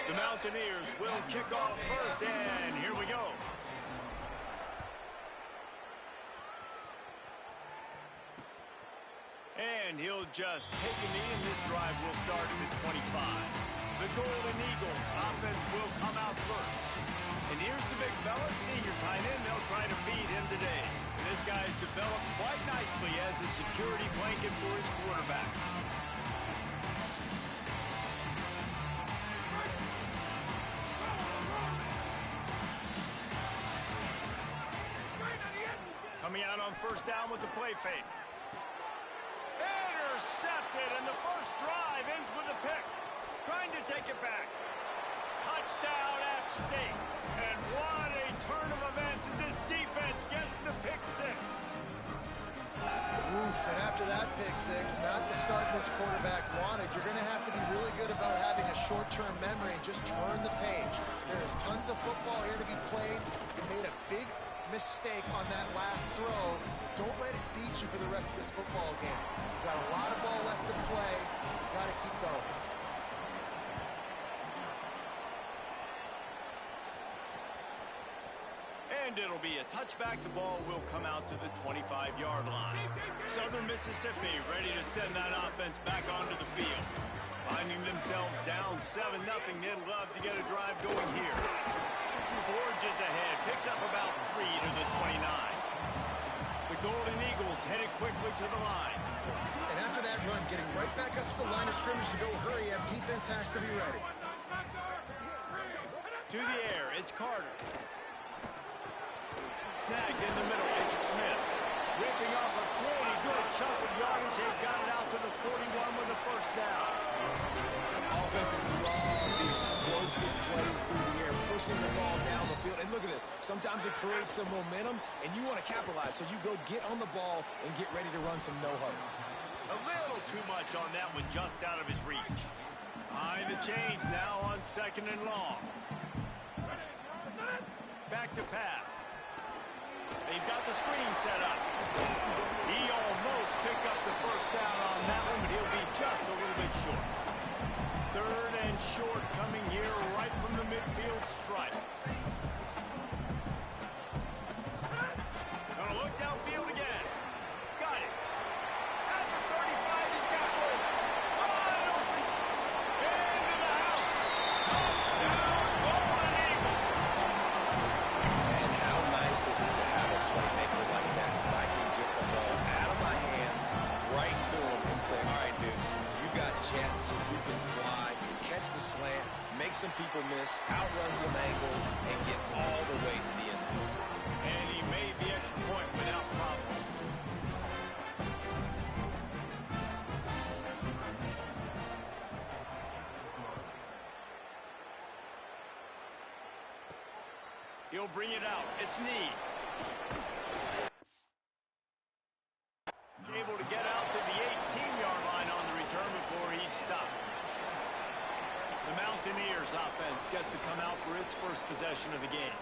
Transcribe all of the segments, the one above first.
The Mountaineers will kick off first, and here we go. And he'll just take a knee, and this drive will start at the 25. The Golden Eagles offense will come out first. And here's the big fella, senior tight end. They'll try to feed him today. And this guy's developed quite nicely as a security blanket for his quarterback. Coming out on first down with the play fake. Intercepted, and the first drive ends with a pick. Trying to take it back. Touchdown App State. And what a turn of events as this defense gets the pick six. Oof, and after that pick six, not the start this quarterback wanted. You're going to have to be really good about having a short-term memory and just turn the page. There is tons of football here to be played. You made a big mistake on that last throw. Don't let it beat you for the rest of this football game. You've got a lot of ball left to play. You've got to keep going. And it'll be a touchback. The ball will come out to the 25-yard line. Southern Mississippi ready to send that offense back onto the field. Finding themselves down 7-0. They'd love to get a drive going here. Forges ahead, picks up about 3 to the 29. The Golden Eagles headed quickly to the line. And after that run, getting right back up to the line of scrimmage to go hurry up, defense has to be ready. To the air, it's Carter. Snagged in the middle, it's Smith. Ripping off a pretty good chunk of yardage. They've got it out to the 41 with a first down. Offenses love the explosive plays through the air, pushing the ball down the field. And look at this. Sometimes it creates some momentum, and you want to capitalize. So you go get on the ball and get ready to run some no-huddle. A little too much on that one, just out of his reach. Behind the chains now on second and long. Back to pass. They've got the screen set up. He almost picked up the first down on that one, but he'll be just a little bit short. Third and short coming here right from the midfield stripe. Gonna look downfield again. Got it. At the 35, he's got both. Wide open. Into the house. Touchdown, Golden Eagles. And how nice is it to have a playmaker like that I can get the ball out of my hands right to him and say, all right, dude, you got jets, you can fly, catch the slant, make some people miss, outrun some angles, and get all the way to the end zone. And he made the extra point without problem. He'll bring it out. It's Need. Able to get out to the 18-yard line on the return before he's stopped. The Mountaineers offense gets to come out for its first possession of the game.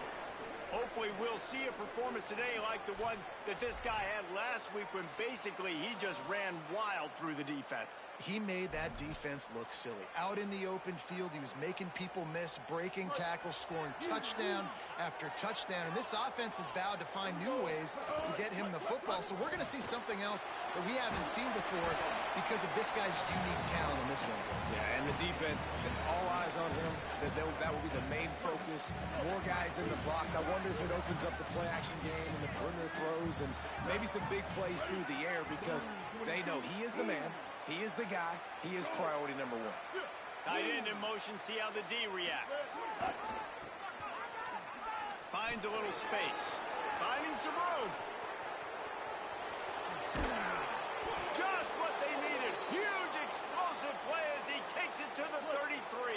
Hopefully we'll see a performance today like the one that this guy had last week when basically he just ran wild through the defense. He made that defense look silly. Out in the open field, he was making people miss, breaking tackles, scoring touchdown after touchdown. And this offense has vowed to find new ways to get him the football. So we're going to see something else that we haven't seen before because of this guy's unique talent in this one. Yeah, and the defense, all eyes on him. That will be the main focus. More guys in the box. I wonder if it opens up the play-action game and the perimeter throws and maybe some big plays through the air because they know he is the man, he is the guy, he is priority number one. Tight end in motion, see how the D reacts. Finds a little space. Finding some room. Just what they needed. Huge explosive play as he takes it to the 33.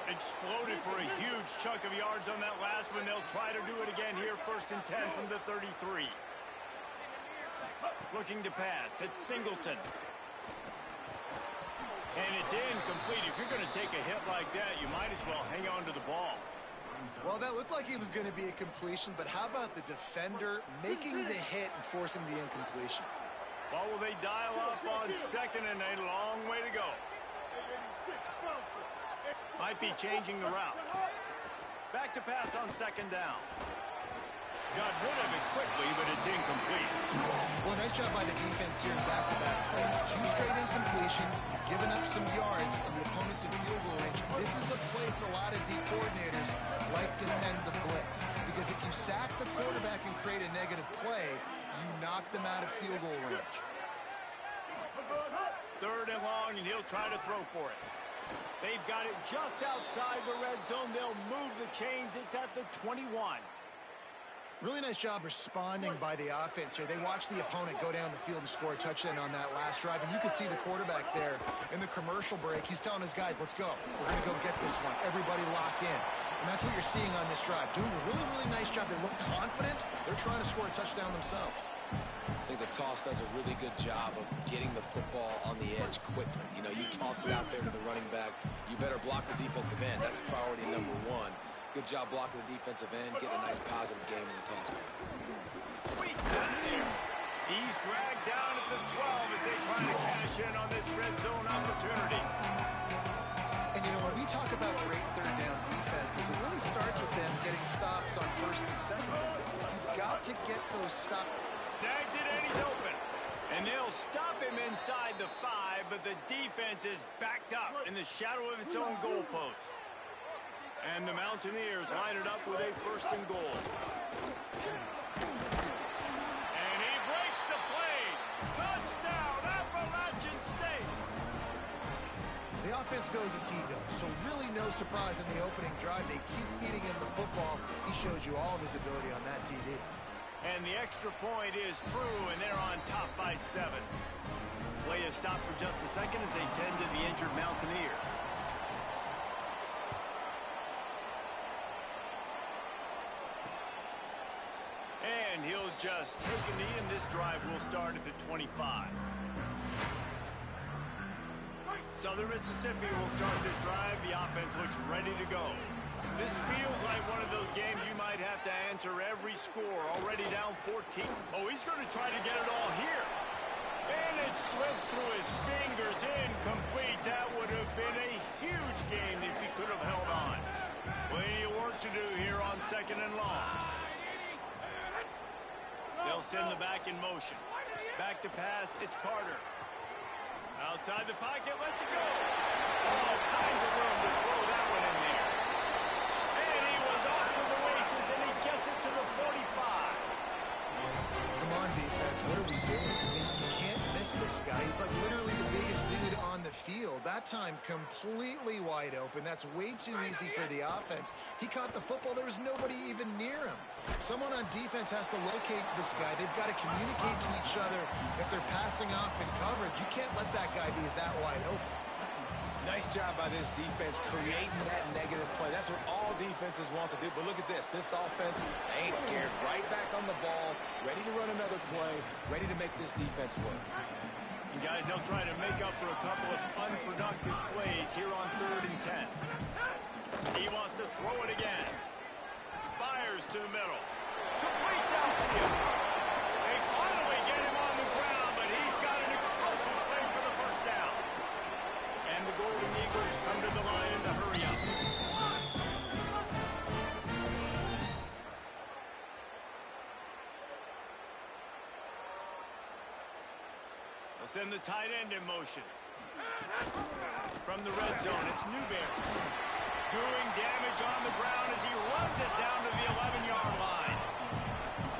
Exploded for a huge chunk of yards on that last one. They'll try to do it again here, first and 10 from the 33. Looking to pass. It's Singleton. And it's incomplete. If you're going to take a hit like that, you might as well hang on to the ball. Well, that looked like it was going to be a completion, but how about the defender making the hit and forcing the incompletion? Well, will they dial up on second and a long way to go? Might be changing the route. Back to pass on second down. Got rid of it quickly, but it's incomplete. Well, nice job by the defense here in back-to-back plays. 2 straight incompletions. You've given up some yards, and the opponent's in field goal range. This is a place a lot of D coordinators like to send the blitz. Because if you sack the quarterback and create a negative play, you knock them out of field goal range. 3rd and long, and he'll try to throw for it. They've got it just outside the red zone. They'll move the chains. It's at the 21. Really nice job responding by the offense here. They watched the opponent go down the field and score a touchdown on that last drive. And you could see the quarterback there in the commercial break. He's telling his guys, let's go. We're going to go get this one. Everybody lock in. And that's what you're seeing on this drive. Doing a really, really nice job. They look confident. They're trying to score a touchdown themselves. I think the toss does a really good job of getting the football on the edge quickly. You know, you toss it out there to the running back. You better block the defensive end. That's priority number 1. Good job blocking the defensive end, getting a nice positive game in the toss. Sweet down there. He's dragged down at the 12 as they try to cash in on this red zone opportunity. And, you know, when we talk about great 3rd down defenses, it really starts with them getting stops on 1st and 2nd. You've got to get those stops. Snags it and he's open. And they'll stop him inside the 5, but the defense is backed up in the shadow of its own goalpost. And the Mountaineers line it up with a 1st and goal. And he breaks the play. Touchdown, Appalachian State. The offense goes as he goes, so really no surprise in the opening drive. They keep feeding him the football. He showed you all of his ability on that TD. And the extra point is true, and they're on top by 7. Play is stopped for just a second as they tend to the injured Mountaineers. And he'll just take a knee, and this drive will start at the 25. Southern Mississippi will start this drive. The offense looks ready to go. This feels like one of those games you might have to answer every score. Already down 14. Oh, he's going to try to get it all here. And it slips through his fingers. Incomplete. That would have been a huge game if he could have held on. Plenty of work to do here on 2nd and long. They'll send the back in motion. Back to pass. It's Carter. Outside the pocket. Lets it go. All kinds of room to throw that one in there. And he was off to the races, and he gets it to the 45. Come on, defense. What are we doing? I mean, you can't miss this guy. He's like literally the biggest dude on the field. That time completely wide open. That's way too easy for the offense. He caught the football. There was nobody even near him. Someone on defense has to locate this guy. They've got to communicate to each other if they're passing off in coverage. You can't let that guy be that wide open. Nice job by this defense creating that negative play. That's what all defenses want to do. But look at this. This offense, they ain't scared. Right back on the ball, ready to run another play, ready to make this defense work. And guys, they'll try to make up for a couple of unproductive plays here on 3rd and 10. He wants to throw it again. Fires to the middle. Complete downfield. They finally get him on the ground, but he's got an explosive play for the 1st down. And the Golden Eagles come to the line to hurry up. They'll send the tight end in motion. From the red zone, it's Newberry. Doing damage on the ground as he runs it down to the 11-yard line.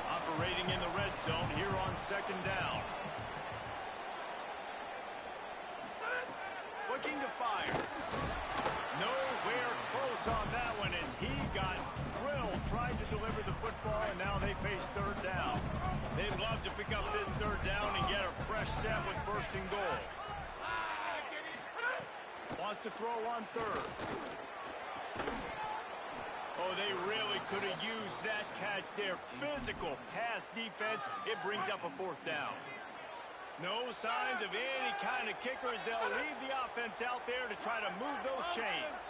Operating in the red zone here on 2nd down. Looking to fire. Nowhere close on that one as he got drilled, tried to deliver the football, and now they face 3rd down. They'd love to pick up this 3rd down and get a fresh set with 1st and goal. Wants to throw on 3rd. Oh, they really could have used that catch there. Physical pass defense. It brings up a 4th down. No signs of any kind of kickers. They'll leave the offense out there to try to move those chains.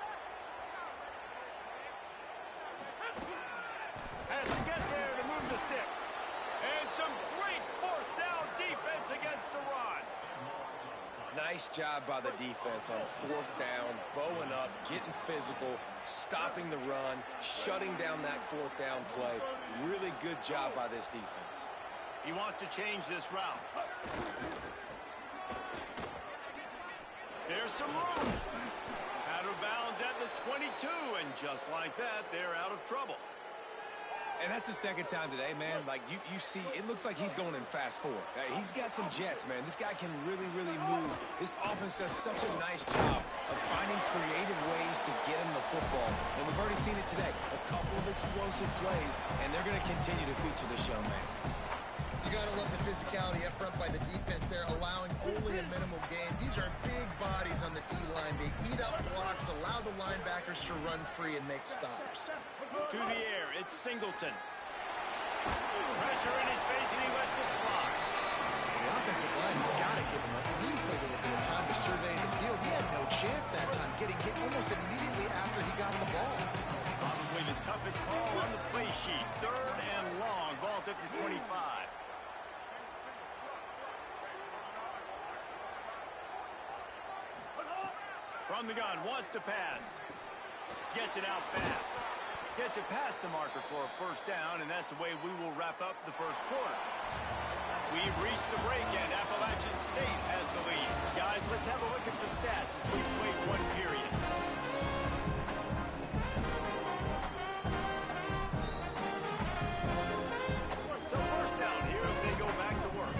Has to get there to move the sticks. And some great 4th down defense against the run. Nice Nice job by the defense on fourth down, bowing up, getting physical, stopping the run, shutting down that fourth down play. Really good job by this defense. He wants to change this route. There's some room. Out of bounds at the 22, and just like that, they're out of trouble. And that's the second time today, man. Like, you see, it looks like he's going in fast forward. He's got some jets, man. This guy can really, really move. This offense does such a nice job of finding creative ways to get him the football. And we've already seen it today. A couple of explosive plays, and they're going to continue to feature this young man. You got to love the physicality up front by the defense. They're allowing only a minimal gain. These are big bodies on the D-line. They eat up blocks, allow the linebackers to run free and make stops. To the air, it's Singleton. Pressure in his face, and he lets it fly. The offensive line has got to give him at least a little bit of time to survey the field. He had no chance that time, getting hit almost immediately after he got the ball. Probably the toughest call on the play sheet. Third and long. Ball's at the 25. From the gun, wants to pass. Gets it out fast. Gets it past the marker for a first down, and that's the way we will wrap up the first quarter. We've reached the break, and Appalachian State has the lead. Guys, let's have a look at the stats as we've played one period. So first down here as they go back to work.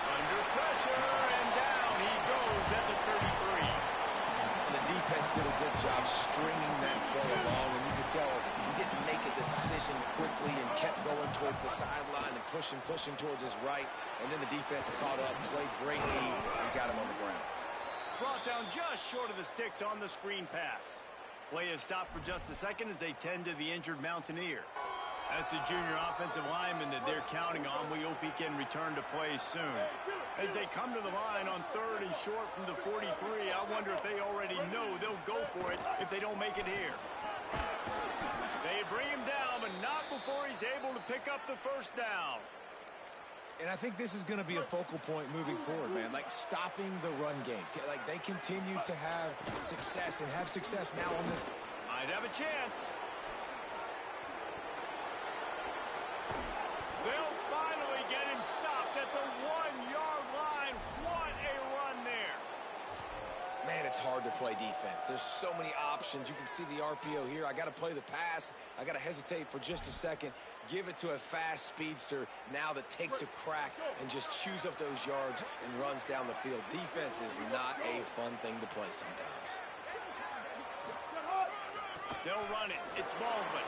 Under pressure, and down he goes at the 33. And the defense did a good job stringing that play along, and you could tell he didn't make a decision quickly and kept going toward the sideline and pushing towards his right, and then the defense caught up, played greatly, and got him on the ground. Brought down just short of the sticks on the screen pass. Play is stopped for just a second as they tend to the injured Mountaineer. That's the junior offensive lineman that they're counting on. We hope he can return to play soon. As they come to the line on third and short from the 43, I wonder if they already know they'll go for it if they don't make it here. They bring him down, but not before he's able to pick up the first down. And I think this is going to be a focal point moving forward, man. Like, stopping the run game. Like, they continue to have success and have success now on this. Might have a chance. They'll finally get him stopped at the 1-yard line. What a run there. Man, it's hard to play defense. There's so many options. You can see the RPO here. I got to play the pass. I got to hesitate for just a second. Give it to a fast speedster now that takes a crack and just chews up those yards and runs down the field. Defense is not a fun thing to play sometimes. They'll run it. It's Baldwin.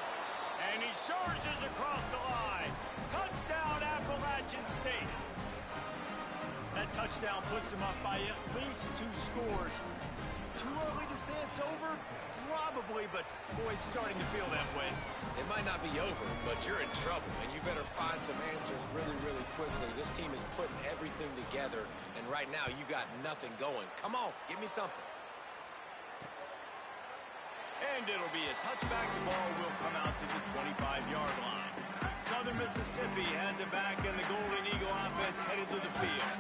And he surges across the line. Touchdown, Appalachian State. That touchdown puts them up by at least 2 scores. Too early to say it's over? Probably, but boy, it's starting to feel that way. It might not be over, but you're in trouble, and you better find some answers really, really quickly. This team is putting everything together, and right now you got nothing going. Come on, give me something. And it'll be a touchback. The ball will come out to the 25-yard line. Southern Mississippi has it back, and the Golden Eagle offense headed to the field.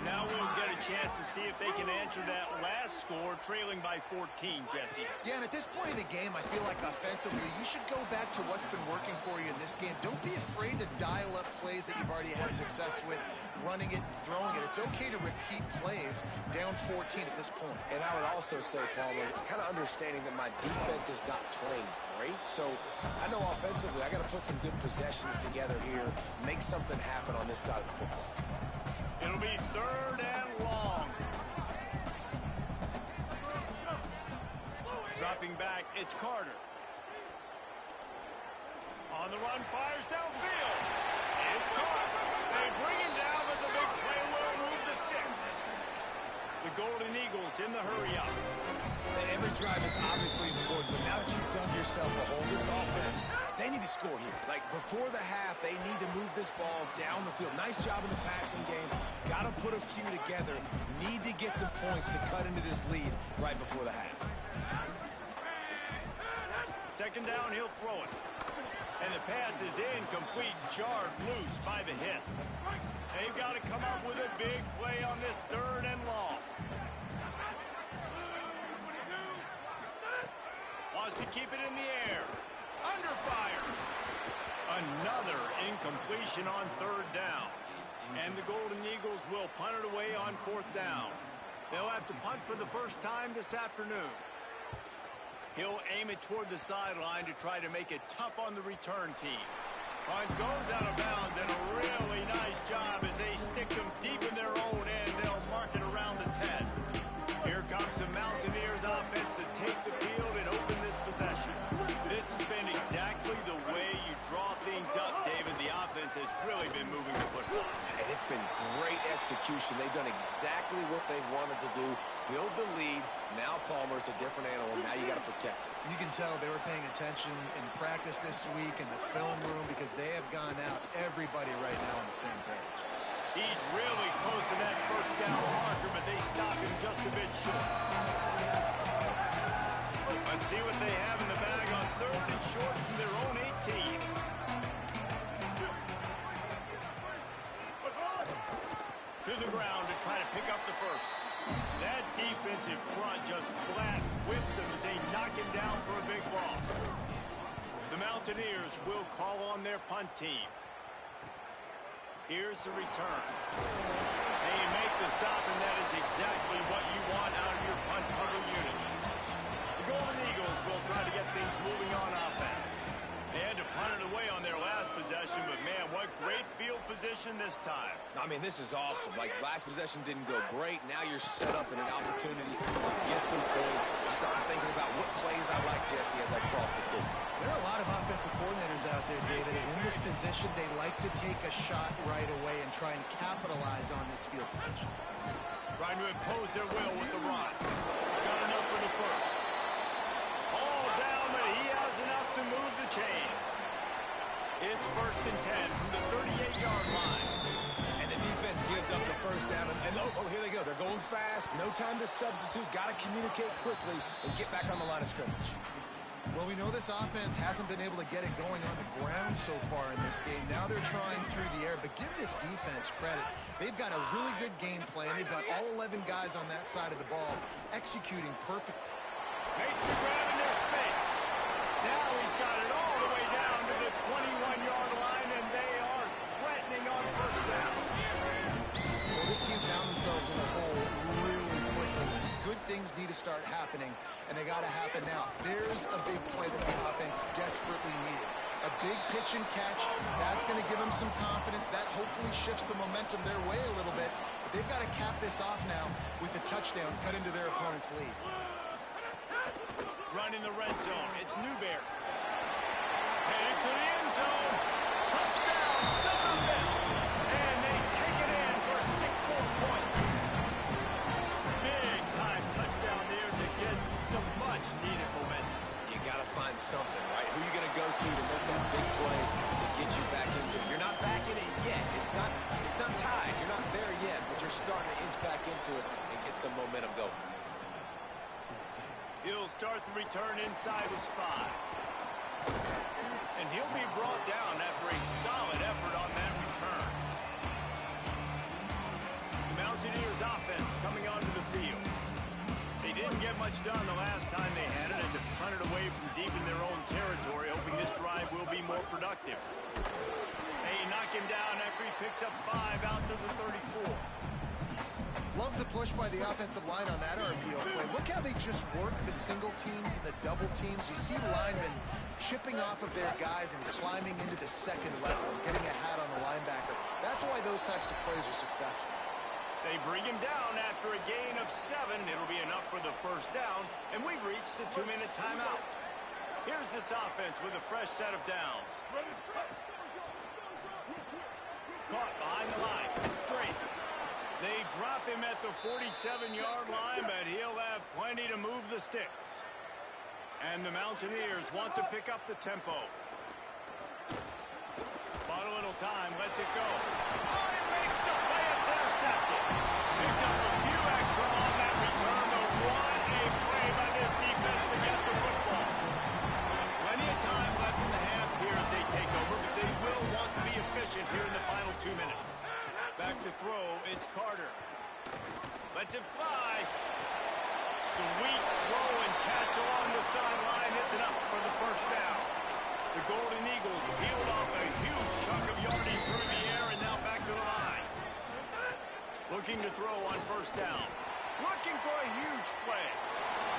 Now we'll get a chance to see if they can answer that last score, trailing by 14, Jesse. Yeah, and at this point in the game, I feel like offensively, you should go back to what's been working for you in this game. Don't be afraid to dial up plays that you've already had success with, running it and throwing it. It's okay to repeat plays down 14 at this point. And I would also say, Palmer, kind of understanding that my defense is not playing great, so I know offensively I got to put some good possessions together here, make something happen on this side of the football. It'll be third and long. Dropping back, it's Carter. On the run, fires downfield. It's caught. They bring him down, but the big play will move the sticks. The Golden Eagles in the hurry-up. Every drive is obviously important, but now that you've dug yourself a hole, this offense, they need to score here. Like, before the half, they need to move this ball down the field. Nice job in the passing game. Got to put a few together. Need to get some points to cut into this lead right before the half. Second down, he'll throw it. And the pass is incomplete, jarred loose by the hit. They've got to come up with a big play on this 3rd and long. Wants to keep it in the air. Under fire. Another incompletion on 3rd down. And the Golden Eagles will punt it away on 4th down. They'll have to punt for the first time this afternoon. He'll aim it toward the sideline to try to make it tough on the return team. Punt goes out of bounds, and a really nice job as they stick them deep in their own end. They'll mark it around the 10. Here comes the Mountaineers offense to take the field and open this possession. This has been exactly the way you draw things up, David. The offense has really been moving the football. And it's been great execution. They've done exactly what they've wanted to do. Build the lead. Now Palmer's a different animal. Now you got to protect it. You can tell they were paying attention in practice this week in the film room because they have gone out, everybody right now on the same page. He's really close to that 1st down marker, but they stop him just a bit short. Let's see what they have in the bag on 3rd and short from their own 18. To the ground to try to pick up the 1st. That defensive front just flat whipped them as they knock him down for a big loss. The Mountaineers will call on their punt team. Here's the return. They make the stop, and that is exactly what you want out of your punt cover unit. The Golden Eagles will try to get things moving on offense. They had to punt it away on their last possession, but man, what great field position this time. I mean, this is awesome. Like, last possession didn't go great. Now you're set up in an opportunity to get some points. Start thinking about what plays I like, Jesse, as I cross the field. There are a lot of offensive coordinators out there, David, and in this position, they like to take a shot right away and try and capitalize on this field position. Trying to impose their will with the run. Got enough for the 1st. All down, but he has enough to move the chains. It's 1st and 10 from the 38-yard line. And the defense gives up the 1st down. And oh, here they go. They're going fast. No time to substitute. Got to communicate quickly and get back on the line of scrimmage. Well, we know this offense hasn't been able to get it going on the ground so far in this game. Now they're trying through the air, but give this defense credit. They've got a really good game plan. They've got all 11 guys on that side of the ball executing perfect. Makes the grab in their space. Now he's got it all the way down to the 21-yard line, and they are threatening on 1st down. Well, this team found themselves in a hole really quickly. Good things need to start happening, and they got to happen now. There's a big play that the offense desperately needed. A big pitch and catch. That's going to give them some confidence. That hopefully shifts the momentum their way a little bit. But they've got to cap this off now with a touchdown cut into their opponent's lead. Run in the red zone. It's Newberry. Headed to the end zone. Touchdown, Somerville. And they take it in for 6 more points. Big time touchdown there to get some much needed momentum. You got to find something, right? Who are you going to go to make that big play to get you back into it? You're not back in it yet. It's not tied. You're not there yet, but you're starting to inch back into it and get some momentum going. He'll start the return inside his 5. And he'll be brought down after a solid effort on that return. The Mountaineers offense coming onto the field. They didn't get much done the last time they had it, and to punt it away from deep in their own territory, hoping this drive will be more productive. They knock him down after he picks up 5 out to the 34. Love the push by the offensive line on that RPO play. Look how they just work the single teams and the double teams. You see linemen chipping off of their guys and climbing into the 2nd level and getting a hat on the linebacker. That's why those types of plays are successful. They bring him down after a gain of 7. It'll be enough for the 1st down, and we've reached the 2-minute timeout. Here's this offense with a fresh set of downs. Caught behind the line. Straight. They drop him at the 47-yard line, but he'll have plenty to move the sticks. And the Mountaineers want to pick up the tempo. Bought a little time, lets it go. Oh, he makes the play, it's intercepted. Picked up a few extra on that return, but what a play by this defense to get the football. Plenty of time left in the half here as they take Lets it fly. Sweet throw and catch along the sideline. It's enough for the first down. The Golden Eagles peeled off a huge chunk of yardage through the air and now back to the line. Looking to throw on first down. Looking for a huge play.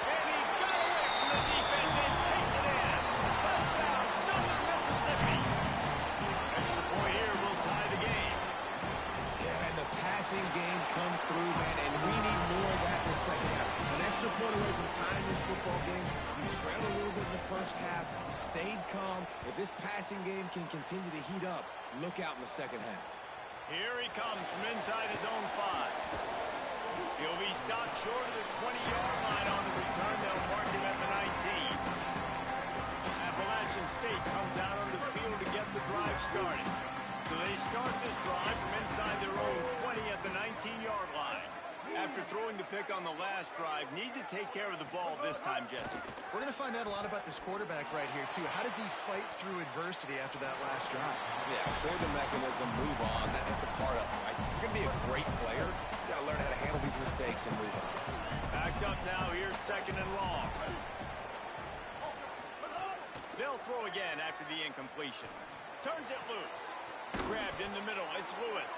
And he got away from the defense and takes it in. Touchdown, Southern Mississippi. Extra point here will tie the game. Yeah, and the passing game comes through, man, and we need more of that in the second half. An extra point away from tying this football game. You trailed a little bit in the first half, stayed calm. If this passing game can continue to heat up, look out in the second half. Here he comes from inside his own 5. He'll be stopped short of the 20-yard line on the return. They'll mark him at the 19. Appalachian State comes out onto the field to get the drive started. So they start this drive from inside their own 20 at the 19-yard line. After throwing the pick on the last drive, need to take care of the ball this time, Jesse. We're going to find out a lot about this quarterback right here, too. How does he fight through adversity after that last drive? Yeah, clear the mechanism, move on. That's a part of it, right? If you're going to be a great player, you got to learn how to handle these mistakes and move on. Backed up now, here's second and long. They'll throw again after the incompletion. Turns it loose. Grabbed in the middle, it's Lewis.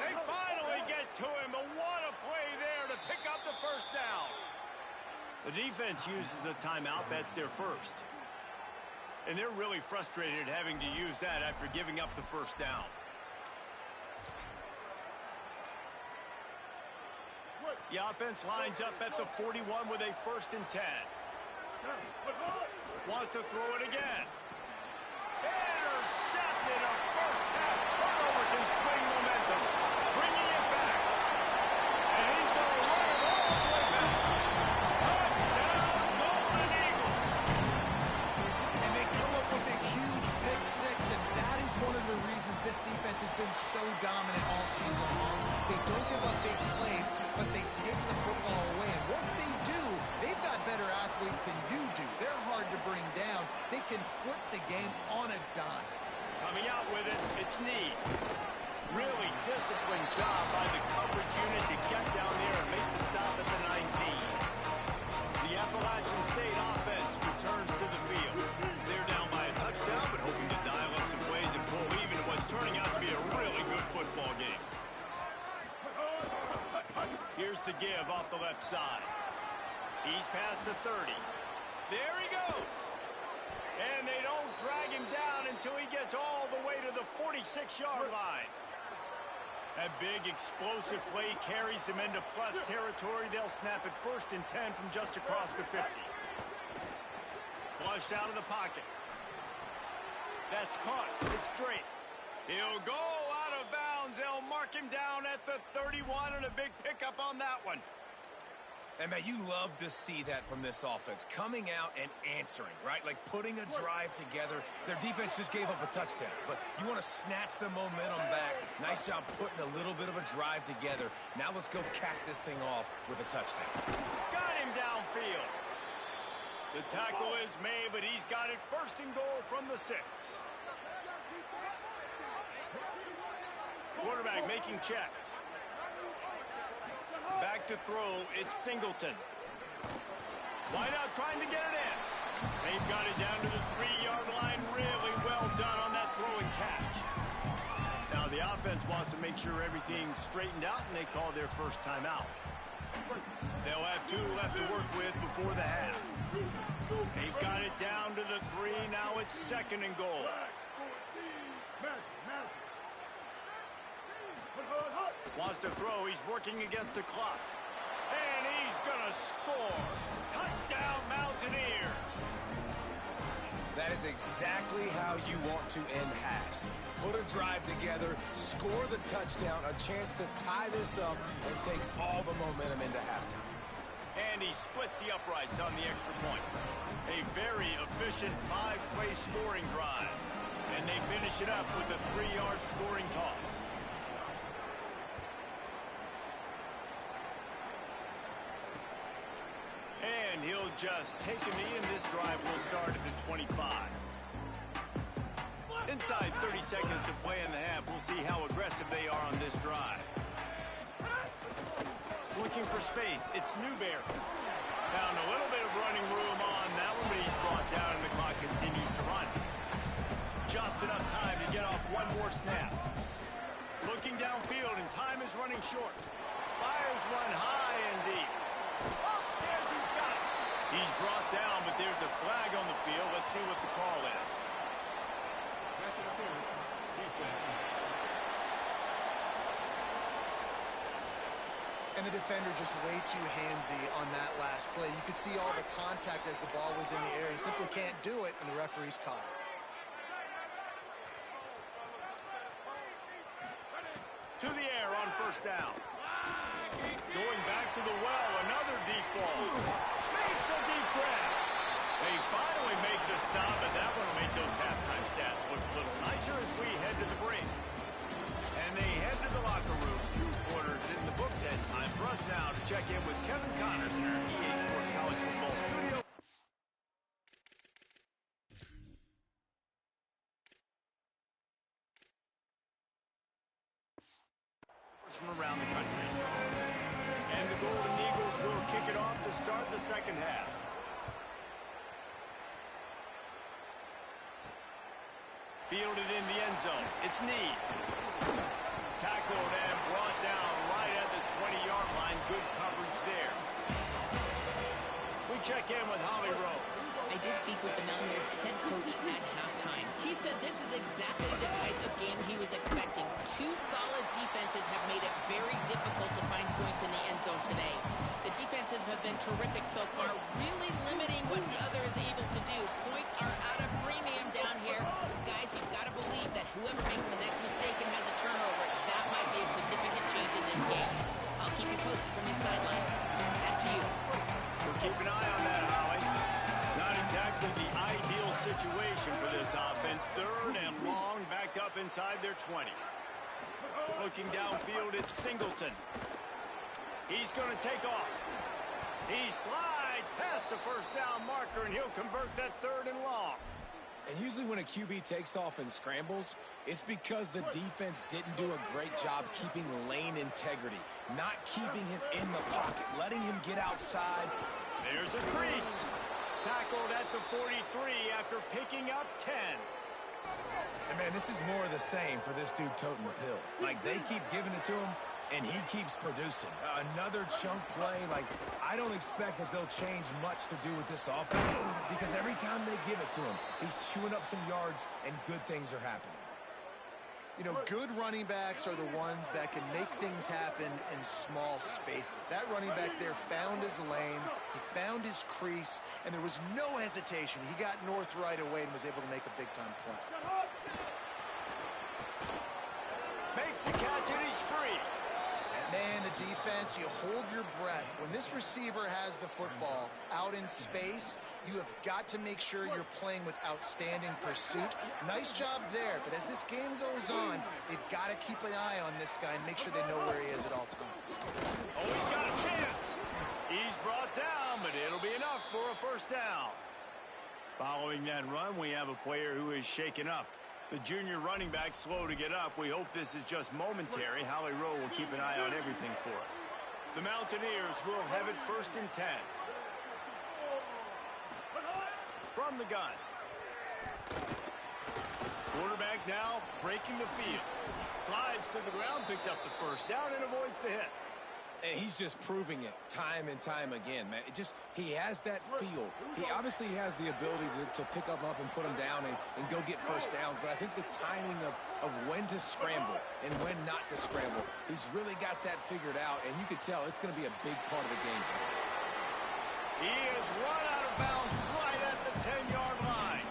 They finally get to him, but what a play there to pick up the first down. The defense uses a timeout. That's their first. And they're really frustrated having to use that after giving up the first down. The offense lines up at the 41 with a 1st and 10. Wants to throw it again. Intercepted. A first half turnover can swing momentum. Bringing it back. And he's going to run it all the way back. Touchdown, Golden Eagles. And they come up with a huge pick 6, and that is one of the reasons this defense has been so dominant all season long. They don't give up big plays, but they take the football away. And once they do, they've got better athletes than you do. They're hard to bring down. They can flip the game on a dime. Coming out with it, it's Need. Really disciplined job by the coverage unit to get down there and make the stop at the 19. The Appalachian State offense returns to the field. They're down by a touchdown, but hoping to dial up some plays and pull even in what's turning out to be a really good football game. Here's the give off the left side. He's past the 30. There he goes. And they don't drag him down until he gets all the way to the 46-yard line. That big explosive play carries them into plus territory. They'll snap it 1st and 10 from just across the 50. Flushed out of the pocket. That's caught. It's straight. He'll go out of bounds. They'll mark him down at the 31 and a big pickup on that one. And, man, you love to see that from this offense. Coming out and answering, right? Like putting a drive together. Their defense just gave up a touchdown. But you want to snatch the momentum back. Nice job putting a little bit of a drive together. Now let's go cap this thing off with a touchdown. Got him downfield. The tackle is made, but he's got it 1st and goal from the 6. Quarterback making checks. Back to throw, it's Singleton. Wide out trying to get it in. They've got it down to the 3-yard line. Really well done on that throw and catch. Now the offense wants to make sure everything's straightened out, and they call their first timeout. They'll have 2 left to work with before the half. They've got it down to the 3. Now it's 2nd and goal. Wants to throw. He's working against the clock. And he's going to score. Touchdown, Mountaineers. That is exactly how you want to end halves. Put a drive together, score the touchdown, a chance to tie this up, and take all the momentum into halftime. And he splits the uprights on the extra point. A very efficient 5-play scoring drive. And they finish it up with a 3-yard scoring toss. And he'll just take a knee, and this drive will start at the 25. Inside 30 seconds to play in the half. We'll see how aggressive they are on this drive. Looking for space. It's Newberry. Found a little bit of running room on that one, but he's brought down and the clock continues to run. Just enough time to get off one more snap. Looking downfield, and time is running short. Fires one high and deep. Upstairs, he's got it. He's brought down, but there's a flag on the field. Let's see what the call is. Pass interference. Defense. And the defender just way too handsy on that last play. You could see all the contact as the ball was in the air. He simply can't do it, and the referee's caught it. To the air on first down. Going back to the well, another deep ball. Makes a deep grab. They finally make the stop, and that one will make those halftime stats look a little nicer as we head to the break. And they head to the locker room. 2 quarters in the books, and time for us now to check in with Kevin Connors in our EA Sports College Football studio. From around the country. And the Golden Eagles will kick it off to start the second half. Fielded in the end zone. It's Need. Tackled and brought down right at the 20-yard line. Good coverage there. We check in with Holly Rowe. I did speak with the Mountaineers head coach at halftime. He said this is exactly the type of game he was expecting. 2 solid defenses have made it very difficult to find points in the end zone today. The defenses have been terrific so far, really limiting what the other is able to do. Points are at a premium down here. Guys, you've got to believe that whoever makes the next mistake and has a turnover, that might be a significant change in this game. I'll keep you posted from these sidelines. Back to you. We'll keep an eye on that, Holly. Not exactly the ideal situation for this offense. 3rd and long, backed up inside their 20. Looking downfield, it's Singleton. He's going to take off. He slides past the first down marker, and he'll convert that 3rd and long. And usually when a QB takes off and scrambles, it's because the defense didn't do a great job keeping lane integrity, not keeping him in the pocket, letting him get outside. There's a crease. Tackled at the 43 after picking up 10. And, man, this is more of the same for this dude toting the pill. Like, they keep giving it to him, and he keeps producing. Another chunk play. Like, I don't expect that they'll change much to do with this offense because every time they give it to him, he's chewing up some yards, and good things are happening. You know, good running backs are the ones that can make things happen in small spaces. That running back there found his lane, he found his crease, and there was no hesitation. He got north right away and was able to make a big-time play. Makes the catch, and he's free. Man, the defense, you hold your breath. When this receiver has the football out in space, you have got to make sure you're playing with outstanding pursuit. Nice job there, but as this game goes on, they've got to keep an eye on this guy and make sure they know where he is at all times. Oh, he's got a chance. He's brought down, but it'll be enough for a first down. Following that run, we have a player who is shaken up. The junior running back slow to get up. We hope this is just momentary. Holly Rowe will keep an eye on everything for us. The Mountaineers will have it 1st and 10. From the gun. Quarterback now breaking the field. Slides to the ground, picks up the first down, and avoids the hit. And he's just proving it time and time again, man. He has that feel. He obviously has the ability to pick them up and put them down and go get first downs. But I think the timing of when to scramble and when not to scramble, he's really got that figured out. And you can tell it's going to be a big part of the game. He is run out of bounds right at the 10-yard line.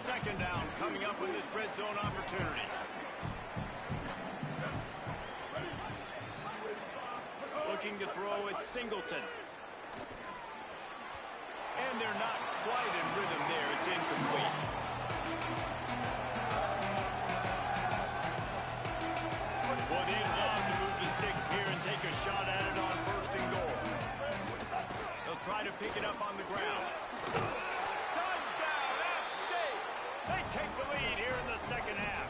2nd down coming up with this red zone opportunity. Looking to throw at Singleton. And they're not quite in rhythm there. It's incomplete. Well, they love to move the sticks here and take a shot at it on 1st and goal. They'll try to pick it up on the ground. Touchdown, App State! They take the lead here in the 2nd half.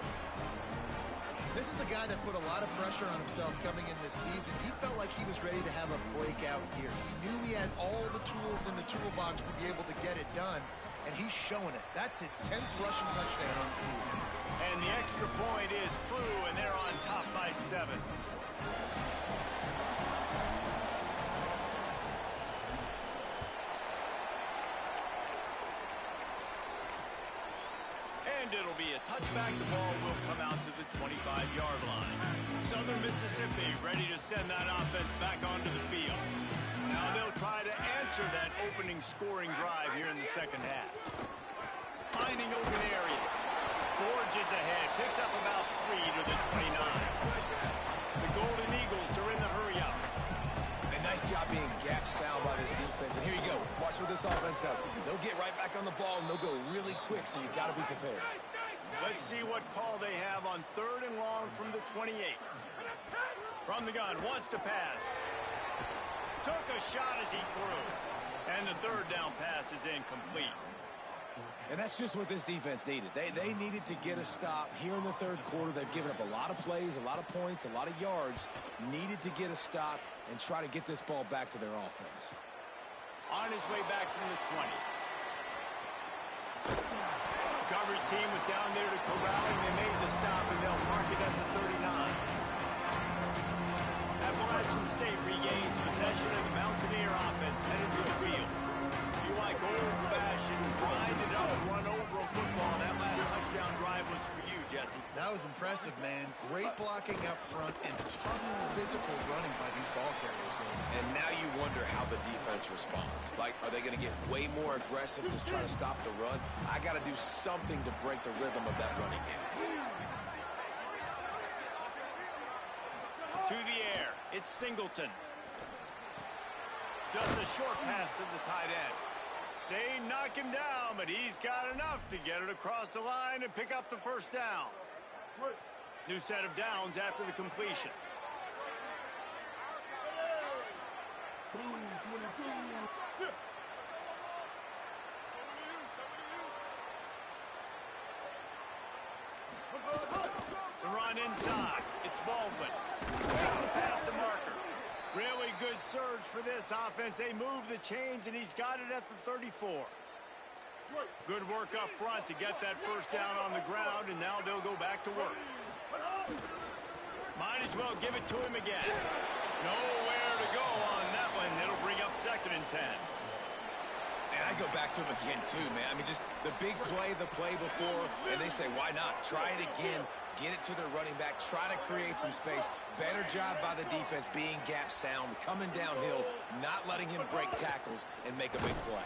This is a guy guy that put a lot of pressure on himself coming in this season. He felt like he was ready to have a breakout year. He knew he had all the tools in the toolbox to be able to get it done, and he's showing it. That's his 10th rushing touchdown on the season. And the extra point is true, and they're on top by 7. And it'll be a touchback. The ball will come out to the 25-yard line. Southern Mississippi ready to send that offense back onto the field. Now they'll try to answer that opening scoring drive here in the second half. Finding open areas. Forges ahead. Picks up about 3 to the 29. The Golden Eagles are in the hurry-up. A nice job being gap sound by this defense. And here you go. Watch what this offense does. They'll get right back on the ball, and they'll go really quick, so you got to be prepared. Let's see what call they have on 3rd and long from the 28. From the gun, wants to pass. Took a shot as he threw. And the 3rd down pass is incomplete. And that's just what this defense needed. They needed to get a stop here in the 3rd quarter. They've given up a lot of plays, a lot of points, a lot of yards. Needed to get a stop and try to get this ball back to their offense. On his way back from the 20. Coverage team was down there to corral him. They made the stop, and they'll mark it at the 39. Appalachian State regains possession of the Mountaineer offense headed to the field. If you like old-fashioned, grind it up and run over a football, that last touchdown drive was for you, Jesse. That was impressive, man. Great blocking up front and tough physical running by these ball carriers, though. And now you wonder how the defense responds. Like, are they going to get way more aggressive to try to stop the run? I got to do something to break the rhythm of that running game. To the air, it's Singleton. Just a short pass to the tight end. They knock him down, but he's got enough to get it across the line and pick up the first down. New set of downs after the completion. The run inside. It's Baldwin. Makes it past the marker. Really good surge for this offense. They move the chains, and he's got it at the 34. Good work up front to get that first down on the ground, and now they'll go back to work. Might as well give it to him again. Nowhere to go on that one. It'll bring up 2nd and 10. And I go back to him again, too, man. I mean, just the big play, the play before, and they say, why not? Try it again. Get it to their running back. Try to create some space. Better job by the defense being gap sound, coming downhill, not letting him break tackles and make a big play.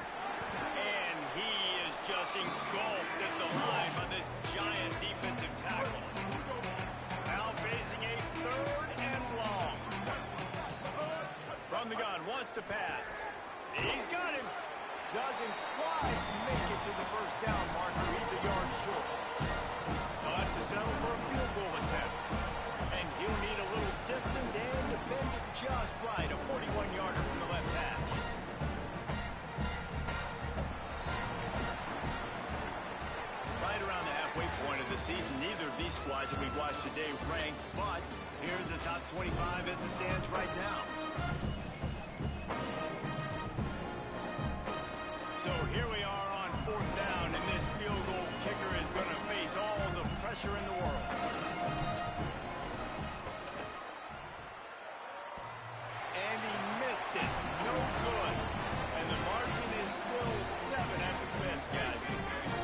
And he is just engulfed at the line by this giant defensive tackle. Now facing a 3rd and long. From the gun, wants to pass. He's got him. Doesn't quite make it to the first down marker. He's a yard short. But to settle for a field goal attempt. And he'll need a little distance and to bend it just right. A 41-yarder from the left hash. Right around the halfway point of the season, neither of these squads that we've watched today ranked, but here's the top 25 as it stands right now. So here we are on 4th down, and this field goal kicker is going to face all the pressure in the world. And he missed it. No good. And the margin is still 7 after the miss, guys.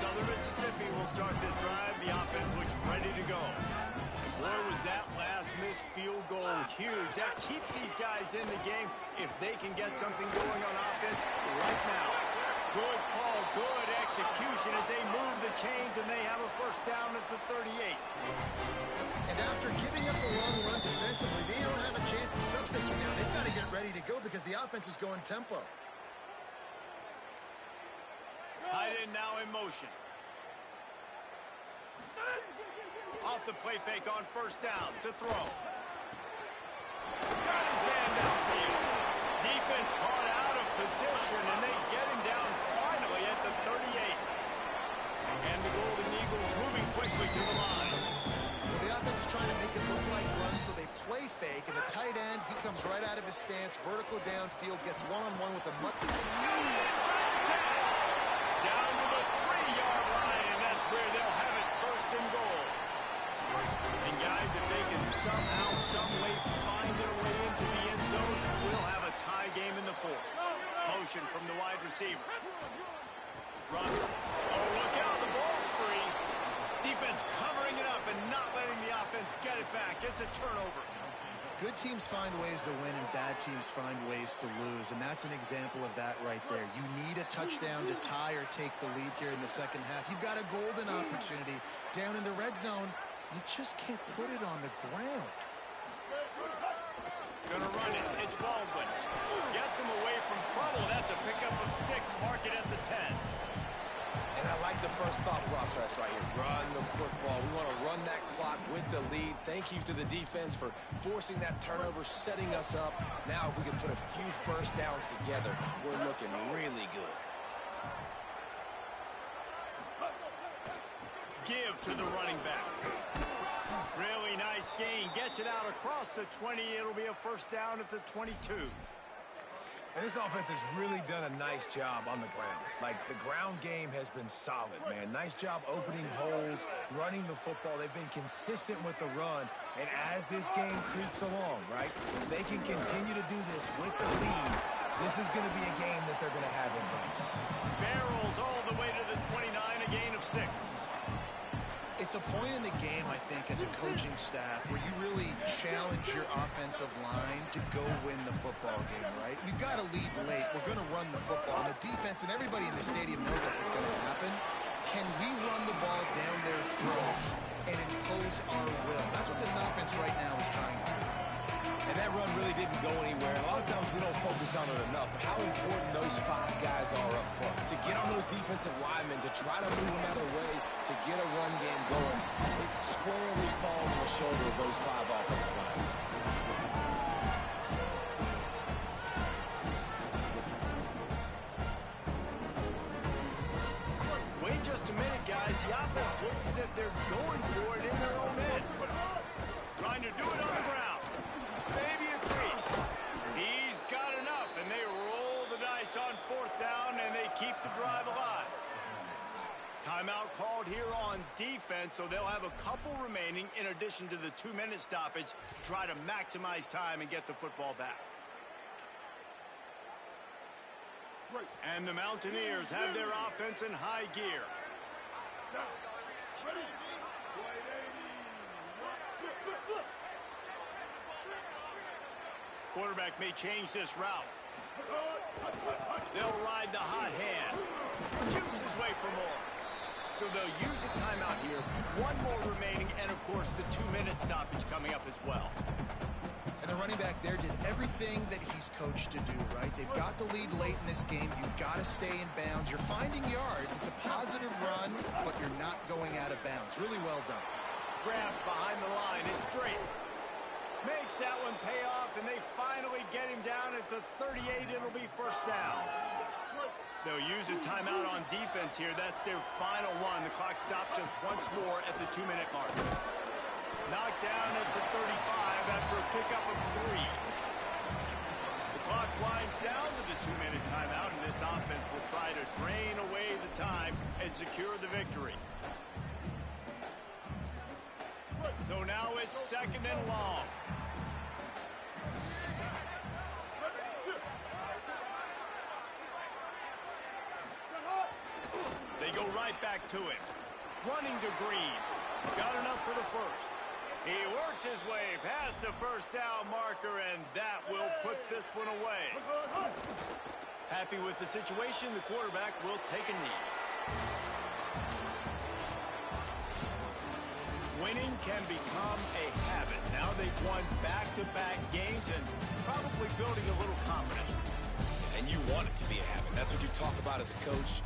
Southern Mississippi will start this drive. The offense looks ready to go. Boy, was that last missed field goal huge. That keeps these guys in the game if they can get something going on offense right now. Good call, good execution as they move the chains, and they have a first down at the 38. And after giving up a long run defensively, they don't have a chance to substitute now. They've got to get ready to go because the offense is going tempo. Tight end now in motion. Off the play fake on first down to throw. Got his man downfield. Defense caught out of position, and they get him down finally at the 38. And the Golden Eagles moving quickly to the line. Well, the offense is trying to make it look like vertical downfield, gets one-on-one with a much... Inside the 10. Down to the 3-yard line, and that's where they'll have it, first and goal. And guys, if they can somehow, some way find their way into the end zone, we'll have a tie game in the fourth. Motion from the wide receiver. Run. Oh, look out, the ball's free. Defense covering it up and not letting the offense get it back. It's a turnover. Good teams find ways to win and bad teams find ways to lose, and that's an example of that right there. You need a touchdown to tie or take the lead here in the second half. You've got a golden opportunity down in the red zone. You just can't put it on the ground. Gonna run it. It's Baldwin. Gets him away from trouble. That's a pickup of 6. Mark it at the 10. And I like the first thought process right here. Run the football. We want to run that clock with the lead. Thank you to the defense for forcing that turnover, setting us up. Now if we can put a few first downs together, we're looking really good. Give to the running back. Really nice gain. Gets it out across the 20. It'll be a first down at the 22. And this offense has really done a nice job on the ground. Like, the ground game has been solid, man. Nice job opening holes, running the football. They've been consistent with the run. And as this game creeps along, right, if they can continue to do this with the lead, this is going to be a game that they're going to have in hand. Barrels all the way to the 29, a gain of 6. It's a point in the game, I think, as a coaching staff where you really challenge your offensive line to go win the football game, right? We've got to lead late. We're going to run the football. And the defense and everybody in the stadium knows that's what's going to happen. Can we run the ball down their throats and impose our will? That's what this offense right now is trying to do. And that run really didn't go anywhere. A lot of times we don't focus on it enough. But how important those 5 guys are up front. To get on those defensive linemen, to try to move them out of the way, to get a run game going, it squarely falls on the shoulder of those 5 offensive linemen. Wait just a minute, guys. The offense looks as if they're going for it in their own end. Trying to do it on the ground. Maybe a crease. He's got enough, and they roll the dice on 4th down, and they keep the drive alive. Timeout called here on defense, so they'll have a couple remaining in addition to the 2-minute stoppage to try to maximize time and get the football back. And the Mountaineers have their offense in high gear. Quarterback may change this route. They'll ride the hot hand. Shoots his way for more. So they'll use a timeout here. 1 more remaining, and of course the 2-minute stoppage coming up as well. And the running back there did everything that he's coached to do, right? They've got the lead late in this game. You've got to stay in bounds. You're finding yards. It's a positive run, but you're not going out of bounds. Really well done. Grab behind the line. It's straight. Makes that one pay off, and they finally get him down at the 38. It'll be first down. They'll use a timeout on defense here. That's their final one. The clock stops just once more at the 2-minute mark. Knocked down at the 35 after a pickup of 3. The clock winds down to the 2-minute timeout, and this offense will try to drain away the time and secure the victory. So now it's 2nd and long. They go right back to him. Running to Green. Got enough for the first. He works his way past the first down marker, and that will put this one away. Happy with the situation, the quarterback will take a knee. Winning can become a habit. Now they've won back-to-back games and probably building a little confidence. And you want it to be a habit. That's what you talk about as a coach.